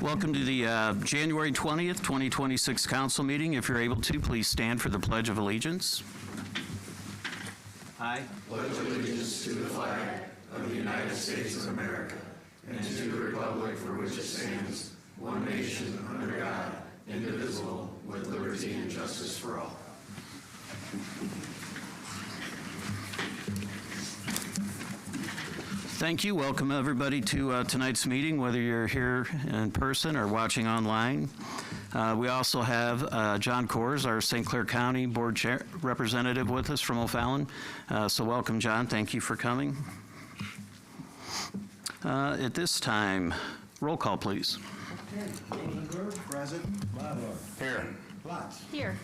Welcome to the January 20th, 2026 council meeting. If you're able to, please stand for the Pledge of Allegiance. I pledge allegiance to the flag of the United States of America and to the republic for which it stands, one nation under God, indivisible, with liberty and justice for all. Thank you. Welcome everybody to tonight's meeting, whether you're here in person or watching online. We also have John Coors, our St. Clair County Board Chair representative, with us from O'Fallon. So welcome, John. Thank you for coming. At this time, roll call, please. Okay. Rosenberg. Present. Bladler. Here. Platts. Here.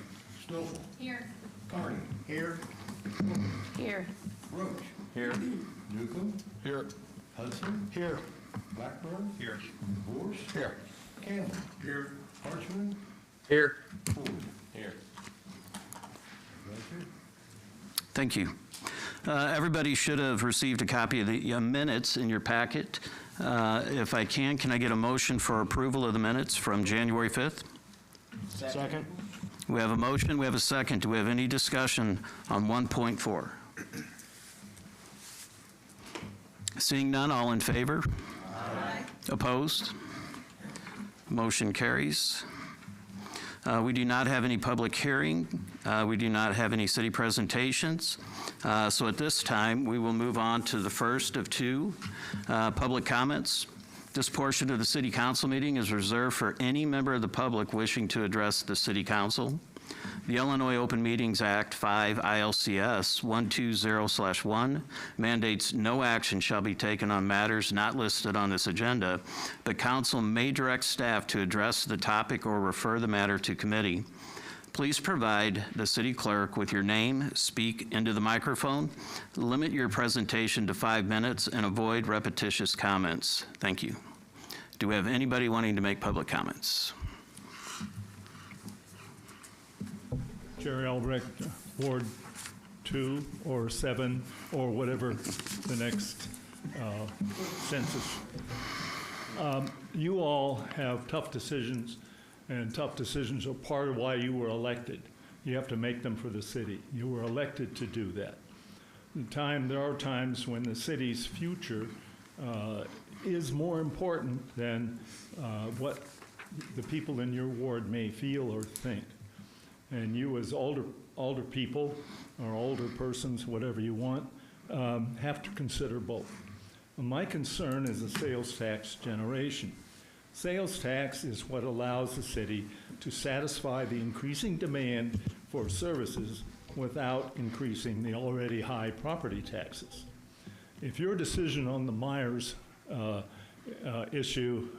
Stoffel. Here. Carney. Here. Here. Roach. Here. Newcomb. Here. Hudson. Here. Blackburn. Here. Vorse. Here. Campbell. Here. Harshman. Here. Ford. Here. Fletcher. Thank you. Everybody should have received a copy of the minutes in your packet. If I can I get a motion for approval of the minutes from January 5th? Second. We have a motion, we have a second. Do we have any discussion on 1.4? Seeing none, all in favor? Aye. Opposed? Motion carries. We do not have any public hearing. We do not have any city presentations. So at this time, we will move on to the first of two public comments. This portion of the City Council meeting is reserved for any member of the public wishing to address the City Council. The Illinois Open Meetings Act 5 ILCS 120/1 mandates no action shall be taken on matters not listed on this agenda. The council may direct staff to address the topic or refer the matter to committee. Please provide the city clerk with your name, speak into the microphone, limit your presentation to 5 minutes, and avoid repetitious comments. Thank you. Do we have anybody wanting to make public comments? Jerry Albrecht, Ward 2 or 7 or whatever the next census. You all have tough decisions, and tough decisions are part of why you were elected. You have to make them for the city. You were elected to do that. There are times when the city's future is more important than what the people in your ward may feel or think. And you as older people or older persons, whatever you want, have to consider both. My concern is the sales tax generation. Sales tax is what allows the city to satisfy the increasing demand for services without increasing the already high property taxes. If your decision on the Myers issue,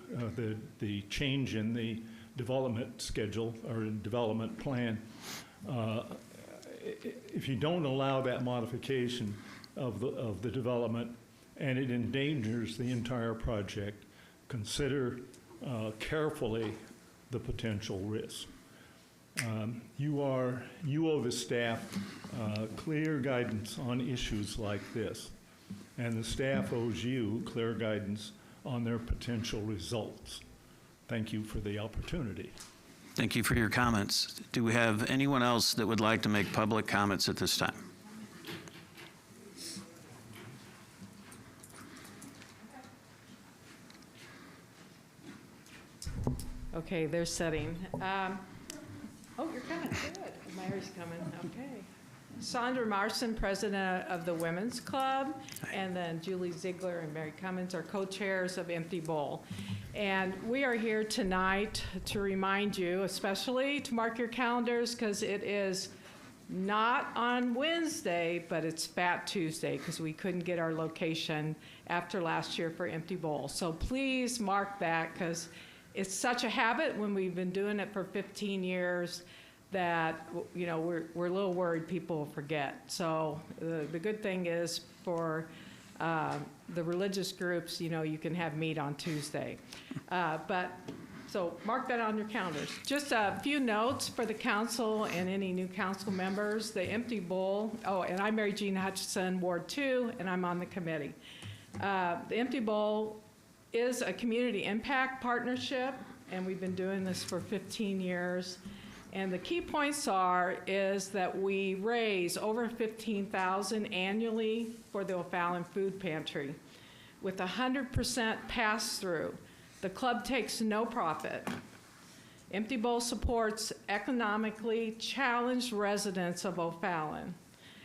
the change in the development schedule or development plan, if you don't allow that modification of the development and it endangers the entire project, consider carefully the potential risk. You owe the staff clear guidance on issues like this, and the staff owes you clear guidance on their potential results. Thank you for the opportunity. Thank you for your comments. Do we have anyone else that would like to make public comments at this time? Okay, they're setting. Oh, you're coming. Good. Myers coming. Okay. Sandra Marson, president of the Women's Club, and then Julie Ziegler and Mary Cummins are co-chairs of Empty Bowl. And we are here tonight to remind you, especially to mark your calendars, because it is not on Wednesday, but it's Fat Tuesday, because we couldn't get our location after last year for Empty Bowl. So please mark that, because it's such a habit when we've been doing it for 15 years that, you know, we're a little worried people will forget. So the good thing is for the religious groups, you know, you can have meat on Tuesday. So mark that on your calendars. Just a few notes for the council and any new council members. The Empty Bowl, and I'm Mary Jean Hutchison, Ward 2, and I'm on the committee. The Empty Bowl is a community impact partnership and we've been doing this for 15 years. And the key points is that we raise over $15,000 annually for the O'Fallon Food Pantry with 100% pass-through. The club takes no profit. Empty Bowl supports economically challenged residents of O'Fallon.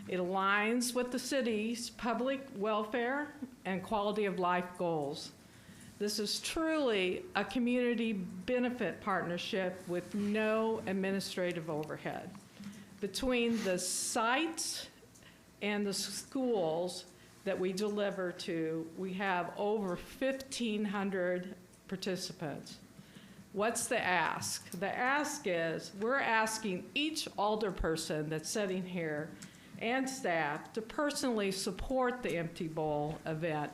It aligns with the city's public welfare and quality of life goals. This is truly a community benefit partnership with no administrative overhead. Between the sites and the schools that we deliver to, we have over 1,500 participants. What's the ask? The ask is we're asking each alderperson that's sitting here and staff to personally support the Empty Bowl event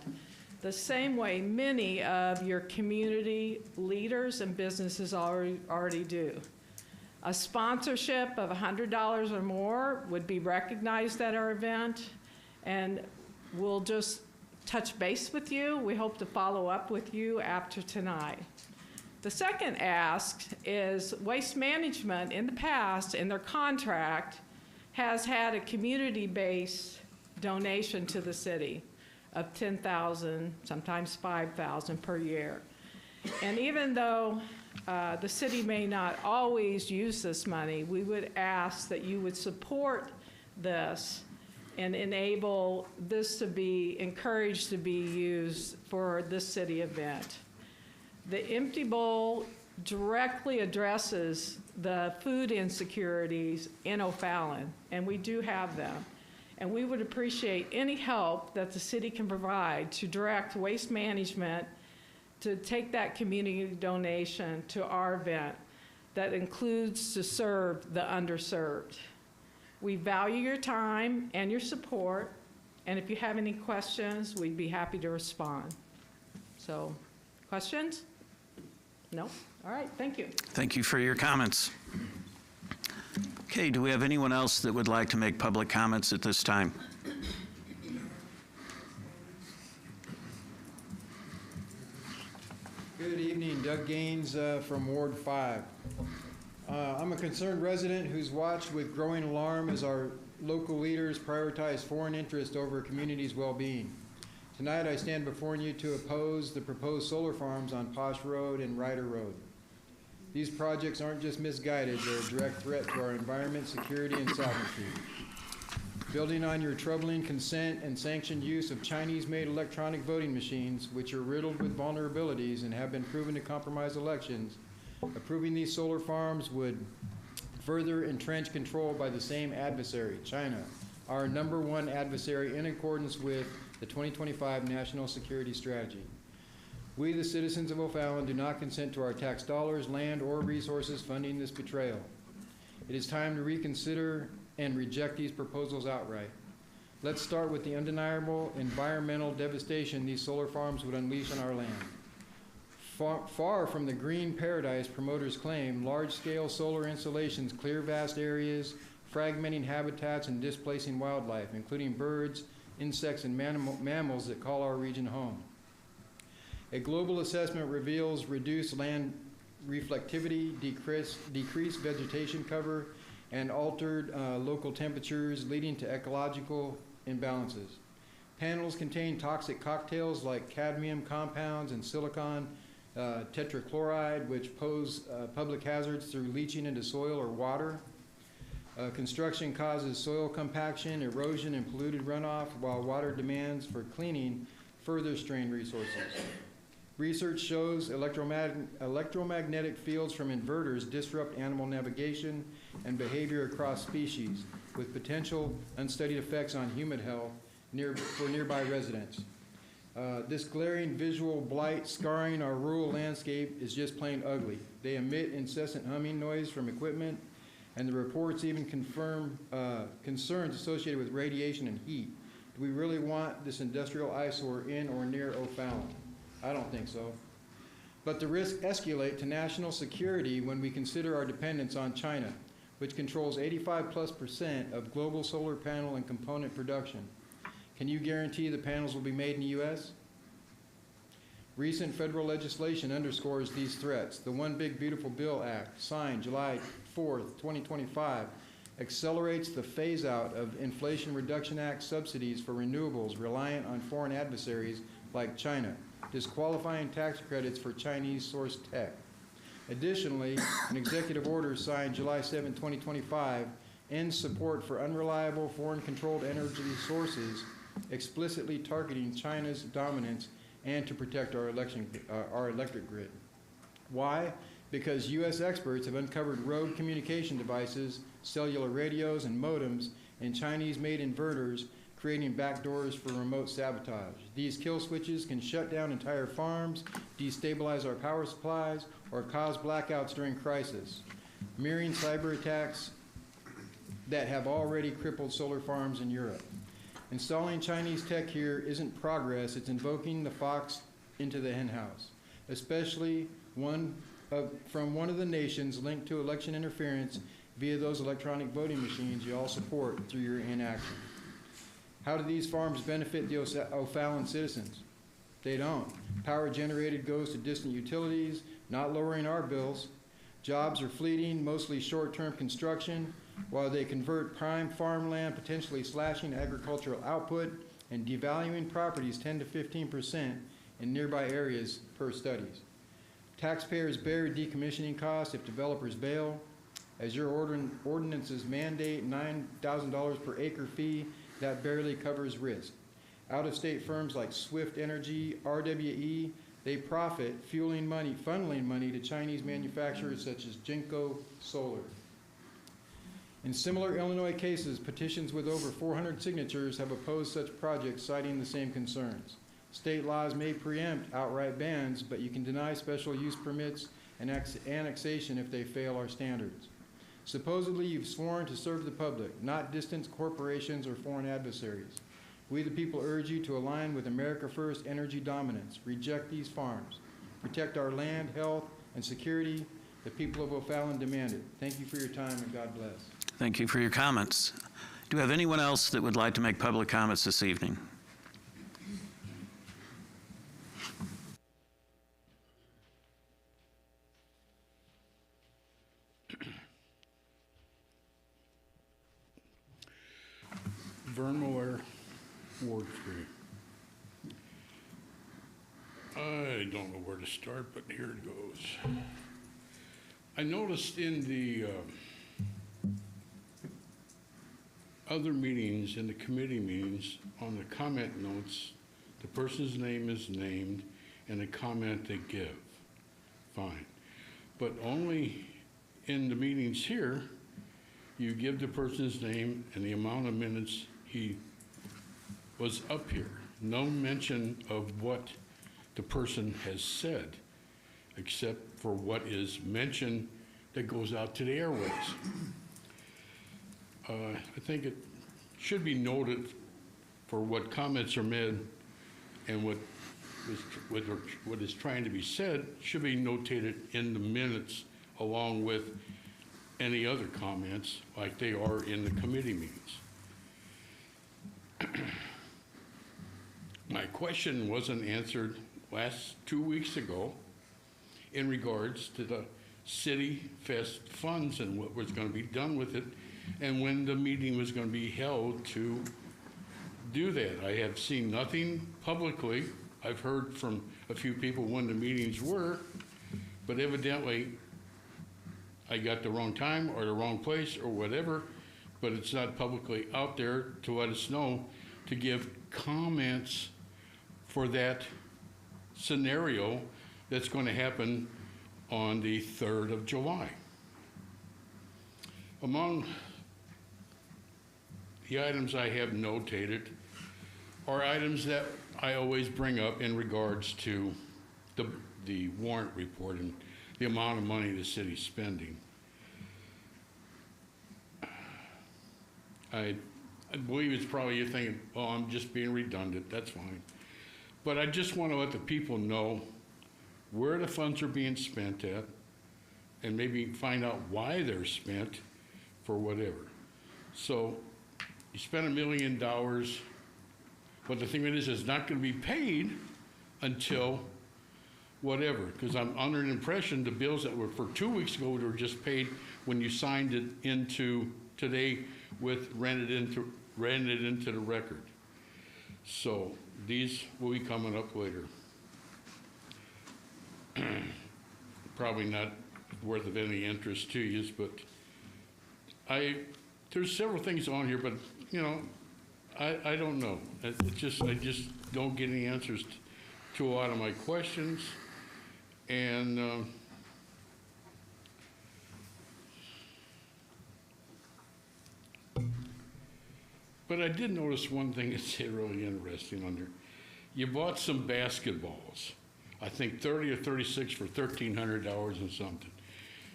the same way many of your community leaders and businesses already do. A sponsorship of $100 or more would be recognized at our event, and we'll just touch base with you. We hope to follow up with you after tonight. The second ask is Waste Management in the past, in their contract, has had a community-based donation to the city of $10,000, sometimes $5,000 per year. And even though the city may not always use this money, we would ask that you would support this and enable this to be encouraged to be used for this city event. The Empty Bowl directly addresses the food insecurities in O'Fallon, and we do have them. And we would appreciate any help that the city can provide to direct Waste Management to take that community donation to our event that includes to serve the underserved. We value your time and your support, and if you have any questions, we'd be happy to respond. So, questions? No? All right, thank you. Thank you for your comments. Okay, do we have anyone else that would like to make public comments at this time? Good evening, Doug Gaines from Ward 5. I'm a concerned resident who's watched with growing alarm as our local leaders prioritize foreign interest over community's well-being. Tonight I stand before you to oppose the proposed solar farms on Posh Road and Ryder Road. These projects aren't just misguided, they're a direct threat to our environment, security, and sovereignty. Building on your troubling consent and sanctioned use of Chinese-made electronic voting machines, which are riddled with vulnerabilities and have been proven to compromise elections, approving these solar farms would further entrench control by the same adversary, China, our #1 adversary in accordance with the 2025 National Security Strategy. We, the citizens of O'Fallon, do not consent to our tax dollars, land, or resources funding this betrayal. It is time to reconsider and reject these proposals outright. Let's start with the undeniable environmental devastation these solar farms would unleash on our land. Far from the green paradise promoters claim, large-scale solar installations clear vast areas, fragmenting habitats and displacing wildlife, including birds, insects, and mammals that call our region home. A global assessment reveals reduced land reflectivity, decreased vegetation cover, and altered local temperatures, leading to ecological imbalances. Panels contain toxic cocktails like cadmium compounds and silicon tetrachloride, which pose public hazards through leaching into soil or water. Construction causes soil compaction, erosion, and polluted runoff, while water demands for cleaning further strain resources. Research shows electromagnetic fields from inverters disrupt animal navigation and behavior across species, with potential unstudied effects on human health for nearby residents. This glaring visual blight scarring our rural landscape is just plain ugly. They emit incessant humming noise from equipment, and the reports even confirm concerns associated with radiation and heat. Do we really want this industrial eyesore in or near O'Fallon? I don't think so. But the risks escalate to national security when we consider our dependence on China, which controls 85+% of global solar panel and component production. Can you guarantee the panels will be made in the U.S.? Recent federal legislation underscores these threats. The One Big Beautiful Bill Act, signed July 4th, 2025, accelerates the phase-out of Inflation Reduction Act subsidies for renewables reliant on foreign adversaries like China, disqualifying tax credits for Chinese-sourced tech. Additionally, an executive order signed July 7, 2025, ends support for unreliable foreign-controlled energy sources, explicitly targeting China's dominance and to protect our electric grid. Why? Because U.S. experts have uncovered rogue communication devices, cellular radios and modems, and Chinese-made inverters, creating backdoors for remote sabotage. These kill switches can shut down entire farms, destabilize our power supplies, or cause blackouts during crisis, mirroring cyber attacks that have already crippled solar farms in Europe. Installing Chinese tech here isn't progress, it's invoking the fox into the henhouse, especially from one of the nations linked to election interference via those electronic voting machines you all support through your inaction. How do these farms benefit the O'Fallon citizens? They don't. Power generated goes to distant utilities, not lowering our bills. Jobs are fleeting, mostly short-term construction, while they convert prime farmland, potentially slashing agricultural output and devaluing properties 10 to 15% in nearby areas per studies. Taxpayers bear decommissioning costs if developers bail. As your ordinances mandate $9,000 per acre fee, that barely covers risk. Out-of-state firms like Swift Energy, RWE, they profit funneling money to Chinese manufacturers such as Jinko Solar. In similar Illinois cases, petitions with over 400 signatures have opposed such projects, citing the same concerns. State laws may preempt outright bans, but you can deny special use permits and annexation if they fail our standards. Supposedly, you've sworn to serve the public, not distant corporations or foreign adversaries. We the people urge you to align with America First energy dominance. Reject these farms. Protect our land, health, and security. The people of O'Fallon demand it. Thank you for your time, and God bless. Thank you for your comments. Do we have anyone else that would like to make public comments this evening? Vern Moyer, Ward 3. I don't know where to start, but here it goes. I noticed in the other meetings, in the committee meetings, on the comment notes, the person's name is named and the comment they give. Fine. But only in the meetings here, you give the person's name and the amount of minutes he was up here. No mention of what the person has said, except for what is mentioned that goes out to the airways. I think it should be noted for what comments are made and what is trying to be said should be notated in the minutes along with any other comments like they are in the committee meetings. My question wasn't answered last 2 weeks ago in regards to the City Fest funds and what was going to be done with it and when the meeting was going to be held to do that. I have seen nothing publicly. I've heard from a few people when the meetings were, but evidently I got the wrong time or the wrong place or whatever, but it's not publicly out there to let us know to give comments for that scenario that's going to happen on the 3rd of July. Among the items I have notated are items that I always bring up in regards to the warrant report and the amount of money the city's spending. I believe it's probably you're thinking, oh, I'm just being redundant, that's fine. But I just want to let the people know where the funds are being spent at and maybe find out why they're spent for whatever. So you spend $1 million, but the thing is, it's not going to be paid until whatever, because I'm under an impression the bills that were for 2 weeks ago were just paid when you signed it into today with rented into the record. So these will be coming up later. Probably not worth of any interest to you, but there's several things on here, but you know, I don't know. I just don't get any answers to a lot of my questions, and but I did notice one thing that's really interesting on there. You bought some basketballs, I think 30 or 36 for $1,300 and something.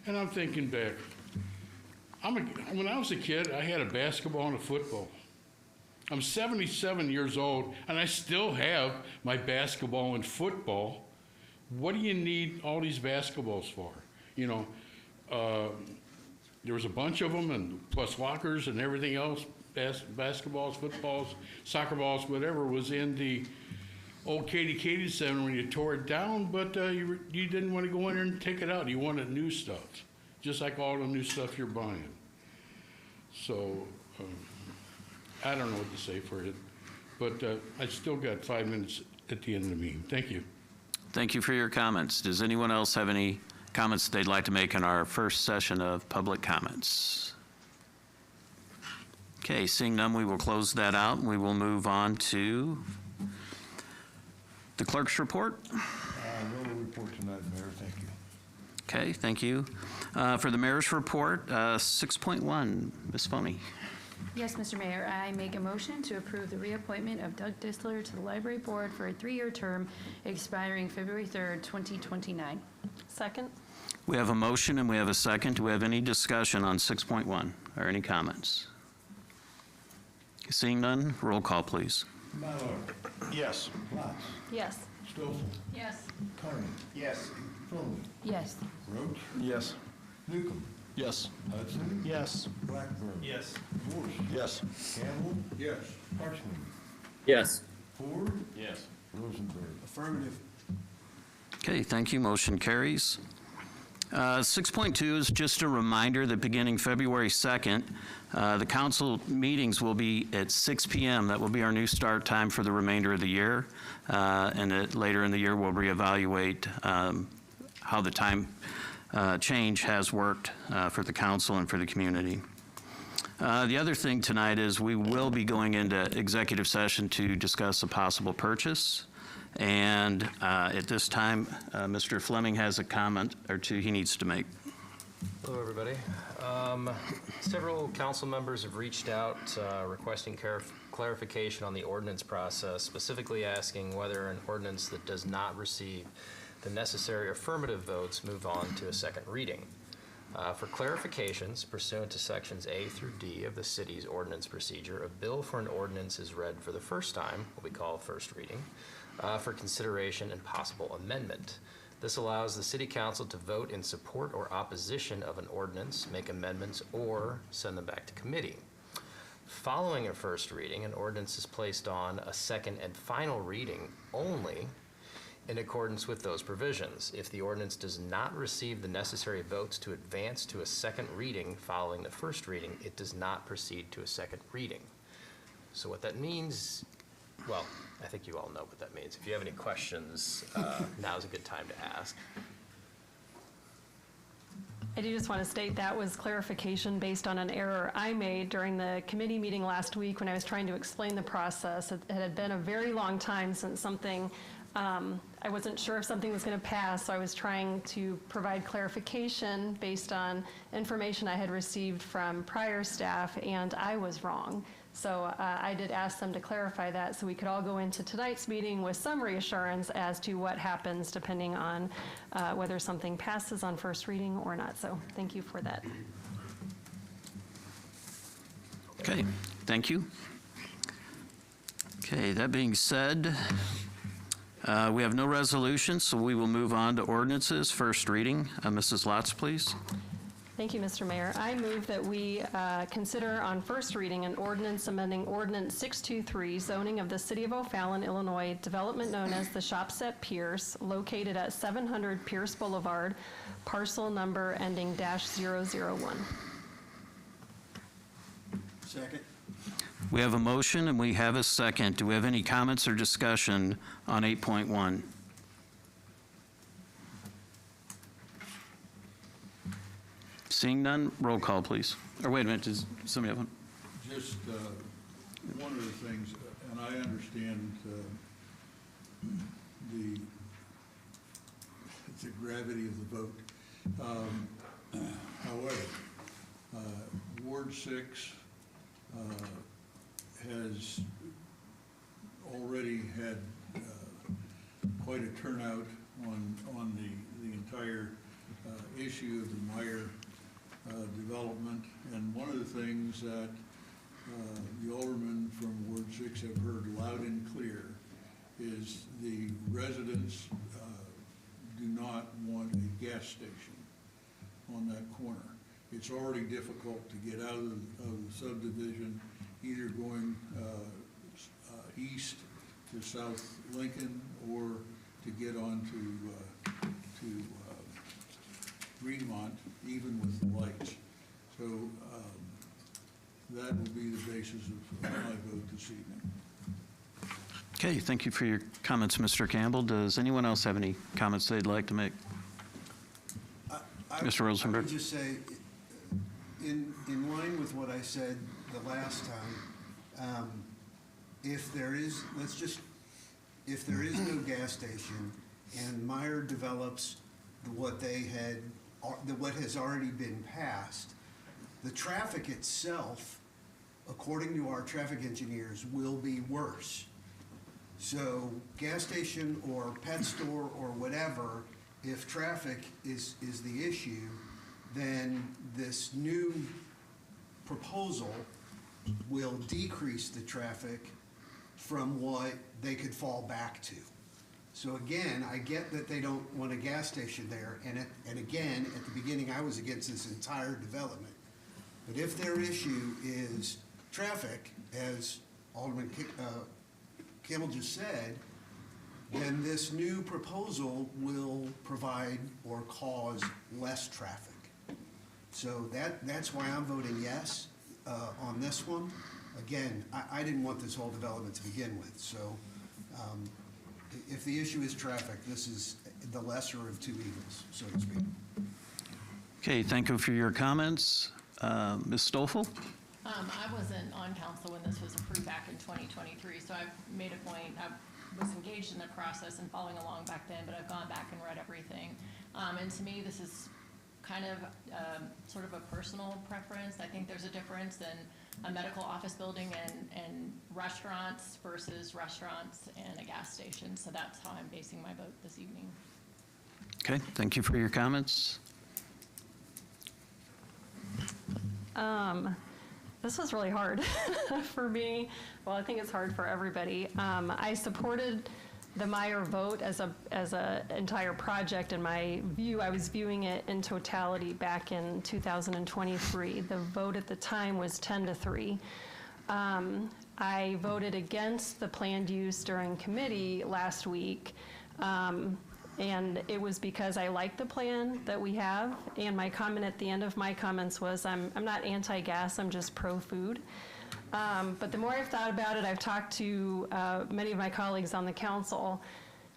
And I'm thinking back, when I was a kid, I had a basketball and a football. I'm 77 years old, and I still have my basketball and football. What do you need all these basketballs for? You know, there was a bunch of them, and plus lockers and everything else, basketballs, footballs, soccer balls, whatever was in the old Katie Center when you tore it down, but you didn't want to go in there and take it out. You wanted new stuff, just like all the new stuff you're buying. So I don't know what to say for it, but I still got 5 minutes at the end of the meeting. Thank you. Thank you for your comments. Does anyone else have any comments they'd like to make in our first session of public comments? Okay, seeing none, we will close that out, and we will move on to the clerk's report. No report tonight, Mayor, thank you. Okay, thank you. For the mayor's report, 6.1, Ms. Foney. Yes, Mr. Mayor, I make a motion to approve the reappointment of Doug Disler to the Library Board for a 3-year term expiring February 3rd, 2029. Second? We have a motion and we have a second. Do we have any discussion on 6.1 or any comments? Seeing none, roll call, please. Mallard. Yes. Lotz. Yes. Stoffel. Yes. Carney. Yes. Foley. Yes. Roach. Yes. Newcomb. Yes. Hudson. Yes. Blackburn. Yes. Gorst. Yes. Campbell. Yes. Parchman. Yes. Ford. Yes. Rosenberg. Affirmative. Okay, thank you. Motion carries. 6.2 is just a reminder that beginning February 2nd, the council meetings will be at 6 p.m. That will be our new start time for the remainder of the year. And later in the year, we'll reevaluate how the time change has worked for the council and for the community. The other thing tonight is we will be going into executive session to discuss a possible purchase. And at this time, Mr. Fleming has a comment or two he needs to make. Hello, everybody. Several council members have reached out requesting clarification on the ordinance process, specifically asking whether an ordinance that does not receive the necessary affirmative votes move on to a second reading. For clarifications pursuant to sections A through D of the city's ordinance procedure, a bill for an ordinance is read for the first time, what we call first reading, for consideration and possible amendment. This allows the city council to vote in support or opposition of an ordinance, make amendments, or send them back to committee. Following a first reading, an ordinance is placed on a second and final reading only in accordance with those provisions. If the ordinance does not receive the necessary votes to advance to a second reading following the first reading, it does not proceed to a second reading. So what that means, well, I think you all know what that means. If you have any questions, now's a good time to ask. I do just want to state that was clarification based on an error I made during the committee meeting last week when I was trying to explain the process. It had been a very long time since something, I wasn't sure if something was going to pass, so I was trying to provide clarification based on information I had received from prior staff, and I was wrong. So I did ask them to clarify that so we could all go into tonight's meeting with some reassurance as to what happens depending on whether something passes on first reading or not. So thank you for that. Okay, thank you. Okay, that being said, we have no resolutions, so we will move on to ordinances. First reading. Mrs. Lotz, please. Thank you, Mr. Mayor. I move that we consider on first reading an ordinance amending Ordinance 623, zoning of the City of O'Fallon, Illinois, development known as the Shops at Pierce, located at 700 Pierce Boulevard, parcel number ending -001. Second. We have a motion and we have a second. Do we have any comments or discussion on 8.1? Seeing none, roll call, please. Or wait a minute, does somebody have one? Just one of the things, and I understand the gravity of the vote. However, Ward 6 has already had quite a turnout on the entire issue of the Meyer development, and one of the things that the aldermen from Ward 6 have heard loud and clear is the residents do not want a gas station on that corner. It's already difficult to get out of the subdivision, either going east to South Lincoln or to get on to Greenmont, even with the lights. So that will be the basis of my vote this evening. Okay, thank you for your comments, Mr. Campbell. Does anyone else have any comments they'd like to make? Mr. Rosenberg? I would just say, in line with what I said the last time, if there is no gas station and Meyer develops what has already been passed, the traffic itself, according to our traffic engineers, will be worse. So gas station or pet store or whatever, if traffic is the issue, then this new proposal will decrease the traffic from what they could fall back to. So again, I get that they don't want a gas station there, and again, at the beginning, I was against this entire development. But if their issue is traffic, as Alderman Campbell just said, then this new proposal will provide or cause less traffic. So that's why I'm voting yes on this one. Again, I didn't want this whole development to begin with, so if the issue is traffic, this is the lesser of two evils, so to speak. Okay, thank you for your comments. Ms. Stoffel? I wasn't on council when this was approved back in 2023, so I've made a point. I was engaged in the process and following along back then, but I've gone back and read everything. And to me, this is kind of sort of a personal preference. I think there's a difference in a medical office building and restaurants versus restaurants and a gas station. So that's how I'm basing my vote this evening. Okay, thank you for your comments. This was really hard for me. Well, I think it's hard for everybody. I supported the Meyer vote as a entire project. In my view, I was viewing it in totality back in 2023. The vote at the time was 10-3. I voted against the planned use during committee last week. And it was because I like the plan that we have. And my comment at the end of my comments was, I'm not anti-gas, I'm just pro-food. But the more I've thought about it, I've talked to many of my colleagues on the council,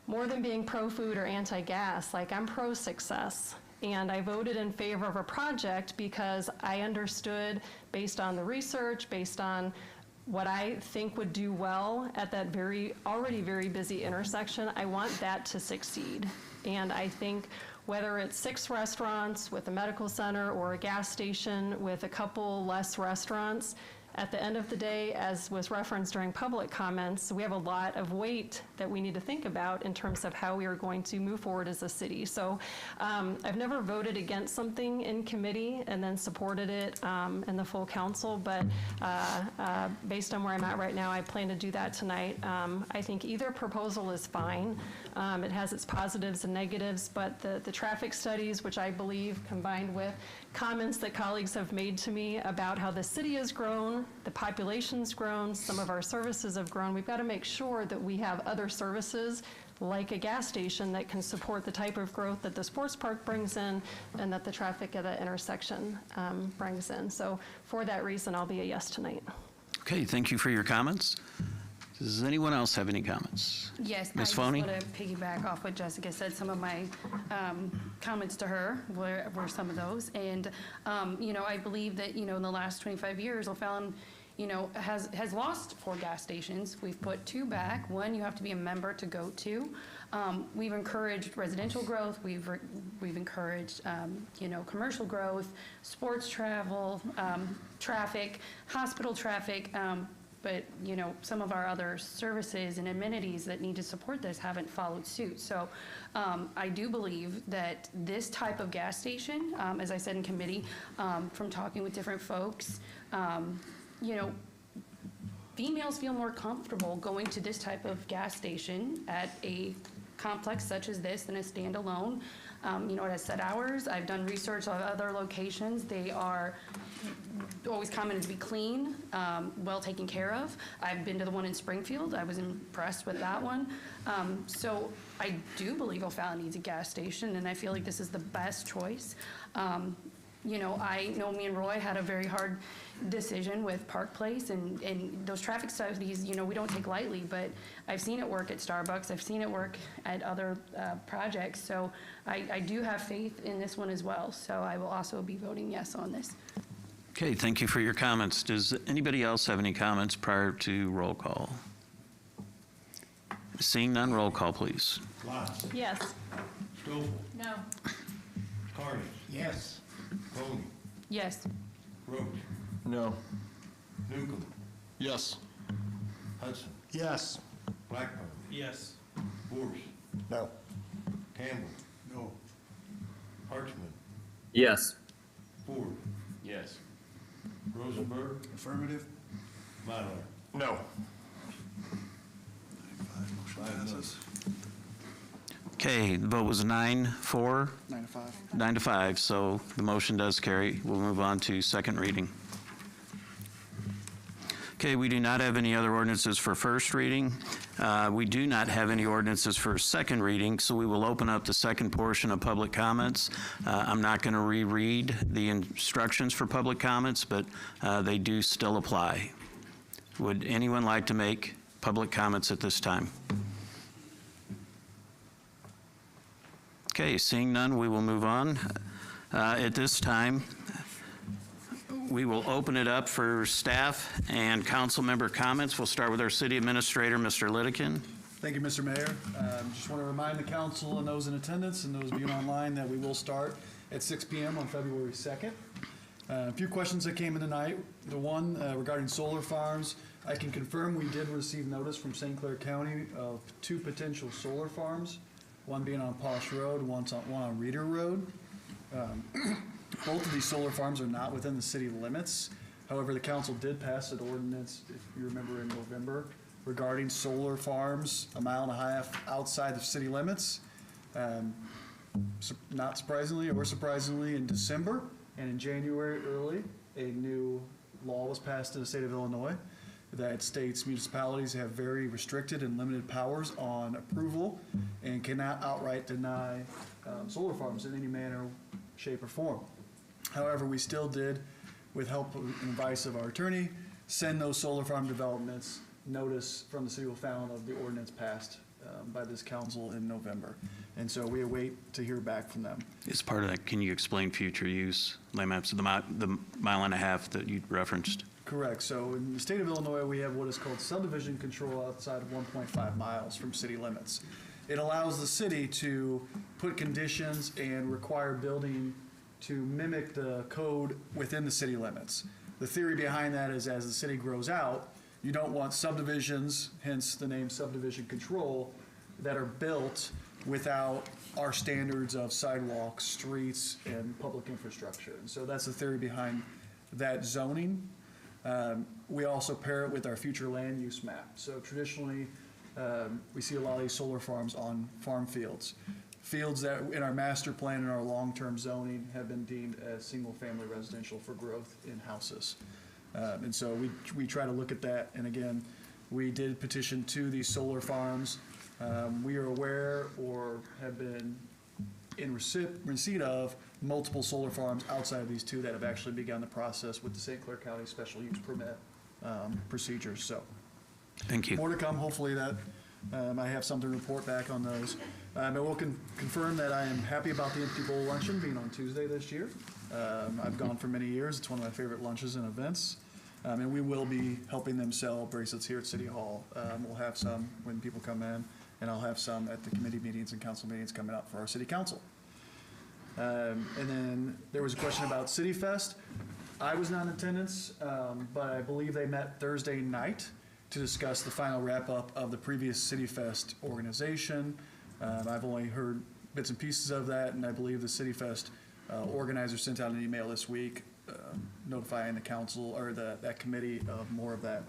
more than being pro-food or anti-gas, like I'm pro-success. And I voted in favor of a project because I understood, based on the research, based on what I think would do well at that already very busy intersection, I want that to succeed. And I think whether it's 6 restaurants with a medical center or a gas station with a couple less restaurants, at the end of the day, as was referenced during public comments, we have a lot of weight that we need to think about in terms of how we are going to move forward as a city. So I've never voted against something in committee and then supported it in the full council, but based on where I'm at right now, I plan to do that tonight. I think either proposal is fine. It has its positives and negatives, but the traffic studies, which I believe combined with comments that colleagues have made to me about how the city has grown, the population's grown, some of our services have grown, we've got to make sure that we have other services like a gas station that can support the type of growth that the sports park brings in and that the traffic at the intersection brings in. So for that reason, I'll be a yes tonight. Okay, thank you for your comments. Does anyone else have any comments? Yes, Ms. I Foney? just want to piggyback off what Jessica said. Some of my comments to her were some of those. And, I believe that, in the last 25 years, O'Fallon, has lost 4 gas stations. We've put 2 back. One, you have to be a member to go to. We've encouraged residential growth. We've encouraged, commercial growth, sports travel, traffic, hospital traffic. But, some of our other services and amenities that need to support this haven't followed suit. So I do believe that this type of gas station, as I said in committee, from talking with different folks, females feel more comfortable going to this type of gas station at a complex such as this than a standalone. It has set hours. I've done research on other locations. They are always commented to be clean, well taken care of. I've been to the one in Springfield. I was impressed with that one. So I do believe O'Fallon needs a gas station, and I feel like this is the best choice. I know me and Roy had a very hard decision with Park Place, and those traffic studies, we don't take lightly, but I've seen it work at Starbucks. I've seen it work at other projects. So I do have faith in this one as well. So I will also be voting yes on this. Okay, thank you for your comments. Does anybody else have any comments prior to roll call? Seeing none, roll call, please. Lotz. Yes. Stoffel. No. Carney. Yes. Foney. Yes. Roach. No. Newcomb. Yes. Hudson. Yes. Blackburn. Yes. Bors. No. Campbell. No. Hartsman. Yes. Ford. Yes. Rosenberg. Affirmative? Myler. No. 5 no. Okay, the vote was 9-4. 9-5. 9-5, so the motion does carry. We'll move on to second reading. Okay, we do not have any other ordinances for first reading. We do not have any ordinances for second reading, so we will open up the second portion of public comments. I'm not going to reread the instructions for public comments, but they do still apply. Would anyone like to make public comments at this time? Okay, seeing none, we will move on. At this time, we will open it up for staff and council member comments. We'll start with our city administrator, Mr. Lidekin. Thank you, Mr. Mayor. Just want to remind the council and those in attendance and those viewing online that we will start at 6 p.m. on February 2nd. A few questions that came in tonight. The one regarding solar farms. I can confirm we did receive notice from St. Clair County of 2 potential solar farms, one being on Posh Road, one on Reeder Road. Both of these solar farms are not within the city limits. However, the council did pass an ordinance, if you remember, in November regarding solar farms 1.5 miles outside the city limits. Not surprisingly or surprisingly, in December and in January early, a new law was passed in the state of Illinois that states municipalities have very restricted and limited powers on approval and cannot outright deny solar farms in any manner, shape, or form. However, we still did, with help and advice of our attorney, send those solar farm developments notice from the city of O'Fallon of the ordinance passed by this council in November. And so we await to hear back from them. As part of that, can you explain future use, land maps, the 1.5 miles that you referenced? Correct. So in the state of Illinois, we have what is called subdivision control outside of 1.5 miles from city limits. It allows the city to put conditions and require building to mimic the code within the city limits. The theory behind that is as the city grows out, you don't want subdivisions, hence the name subdivision control, that are built without our standards of sidewalks, streets, and public infrastructure. And so that's the theory behind that zoning. We also pair it with our future land use map. So traditionally, we see a lot of these solar farms on farm fields. Fields that in our master plan and our long-term zoning have been deemed as single-family residential for growth in houses. And so we try to look at that. And again, we did petition to these solar farms. We are aware or have been in receipt of multiple solar farms outside of these two that have actually begun the process with the St. Clair County special use permit procedures. So Thank you. more to come. Hopefully that I have something to report back on those. I will confirm that I am happy about the Empty Bowl Luncheon being on Tuesday this year. I've gone for many years. It's one of my favorite lunches and events. And we will be helping them sell bracelets here at City Hall. We'll have some when people come in, and I'll have some at the committee meetings and council meetings coming up for our city council. And then there was a question about City Fest. I was not in attendance, but I believe they met Thursday night to discuss the final wrap-up of the previous City Fest organization. I've only heard bits and pieces of that, and I believe the City Fest organizer sent out an email this week notifying the council or that committee of more of that.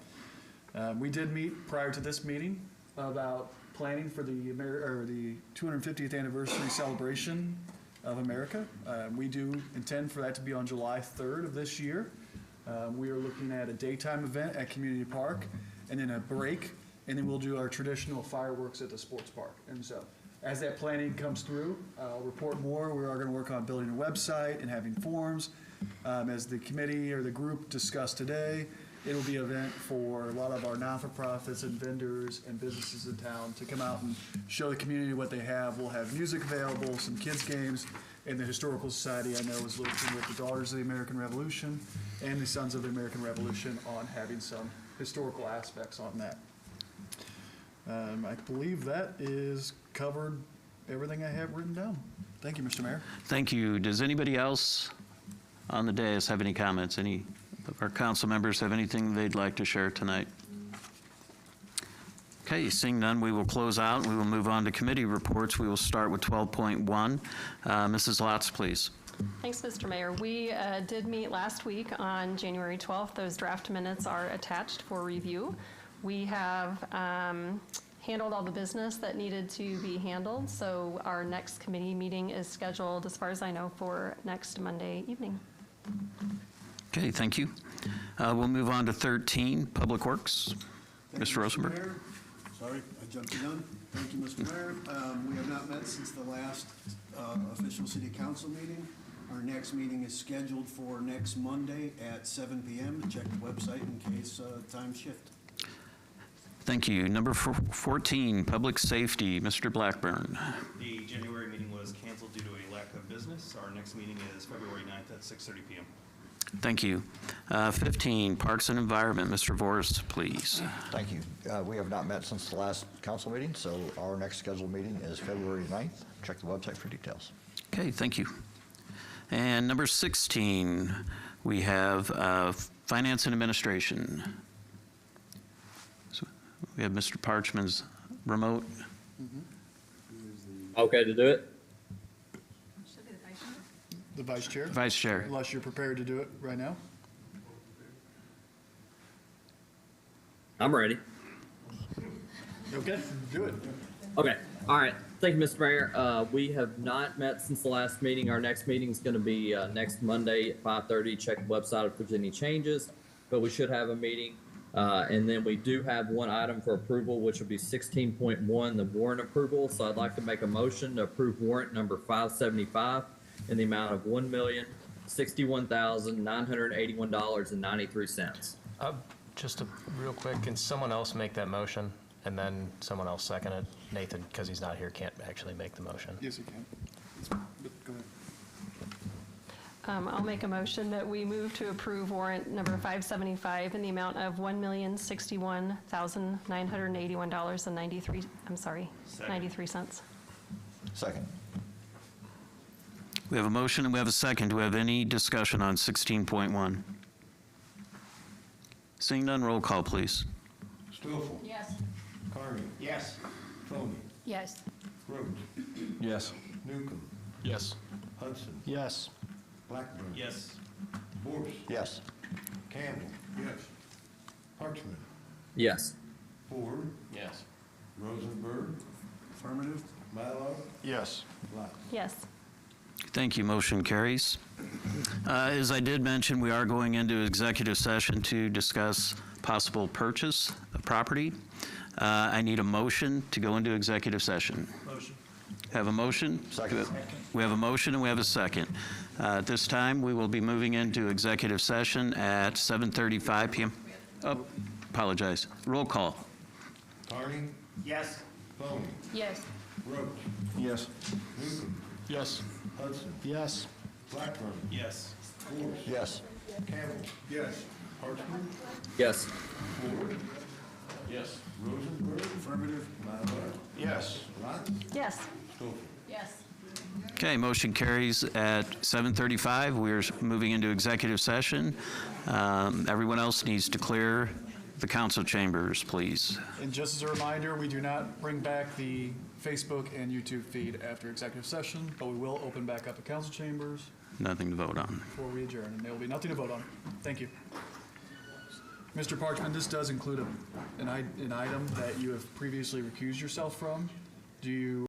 We did meet prior to this meeting about planning for the 250th anniversary celebration of America. We do intend for that to be on July 3rd of this year. We are looking at a daytime event at Community Park and then a break, and then we'll do our traditional fireworks at the sports park. And so as that planning comes through, I'll report more. We are going to work on building a website and having forms. As the committee or the group discussed today, it'll be an event for a lot of our non-for-profits and vendors and businesses in town to come out and show the community what they have. We'll have music available, some kids' games, and the Historical Society, I know, is looking with the Daughters of the American Revolution and the Sons of the American Revolution on having some historical aspects on that. I believe that is covered everything I have written down. Thank you, Mr. Mayor. Thank you. Does anybody else on the dais have any comments? Any of our council members have anything they'd like to share tonight? Okay, seeing none, we will close out. We will move on to committee reports. We will start with 12.1. Mrs. Lotz, please. Thanks, Mr. Mayor. We did meet last week on January 12th. Those draft minutes are attached for review. We have handled all the business that needed to be handled, so our next committee meeting is scheduled, as far as I know, for next Monday evening. Okay, thank you. We'll move on to 13, Public Works. Thank Mr. you, Rosenberg. Mayor. Sorry, I jumped the gun. Thank you, Mr. Mayor. We have not met since the last official city council meeting. Our next meeting is scheduled for next Monday at 7 p.m. Check the website in case times shift. Thank you. Number 14, Public Safety, Mr. Blackburn. The January meeting was canceled due to a lack of business. Our next meeting is February 9th at 6:30 p.m. Thank you. 15, Parks and Environment, Mr. Vorst, please. Thank you. We have not met since the last council meeting, so our next scheduled meeting is February 9th. Check the website for details. Okay, thank you. And number 16, we have Finance and Administration. So we have Mr. Parchman's remote. Okay to do it? The vice chair? Vice Chair. Unless you're prepared to do it right now. I'm ready. Okay, do it. Okay, all right. Thank you, Mr. Mayor. We have not met since the last meeting. Our next meeting is going to be next Monday at 5:30. Check the website if there's any changes, but we should have a meeting. And then we do have one item for approval, which would be 16.1, the warrant approval. So I'd like to make a motion to approve warrant number 575 in the amount of $1,061,981.93. Just real quick, can someone else make that motion and then someone else second it? Nathan, because he's not here, can't actually make the motion. Yes, you can. Go ahead. I'll make a motion that we move to approve warrant number 575 in the amount of $1,061,981.93. I'm sorry, 93 cents. Second. We have a motion and we have a second. Do we have any discussion on 16.1? Seeing none, roll call, please. Stoffel. Yes. Carney. Yes. Tony. Yes. Roach. Yes. Newcomb. Yes. Hudson. Yes. Blackburn. Yes. Morse. Yes. Campbell. Yes. Parchman. Yes. Ford. Yes. Rosenberg. Affirmative? Mallard. Yes. Lot. Yes. Thank you. Motion carries. As I did mention, we are going into executive session to discuss possible purchase of property. I need a motion to go into executive session. Motion. Have a motion? Second. We have a motion and we have a second. At this time, we will be moving into executive session at 7:35 p.m. Oh, apologize. Roll call. Carney. Yes. Tony. Yes. Roach. Yes. Newcomb. Yes. Hudson. Yes. Blackburn. Yes. Morse. Yes. Campbell. Yes. Parchman. Yes. Ford. Yes. Rosenberg. Affirmative? Mallard. Yes. Lot. Yes. Stoffel. Yes. Okay, motion carries at 7:35. We're moving into executive session. Everyone else needs to clear the council chambers, please. And just as a reminder, we do not bring back the Facebook and YouTube feed after executive session, but we will open back up the council chambers Nothing to vote on. before we adjourn, and there will be nothing to vote on. Thank you. Mr. Parchman, this does include an item that you have previously recused yourself from. Do you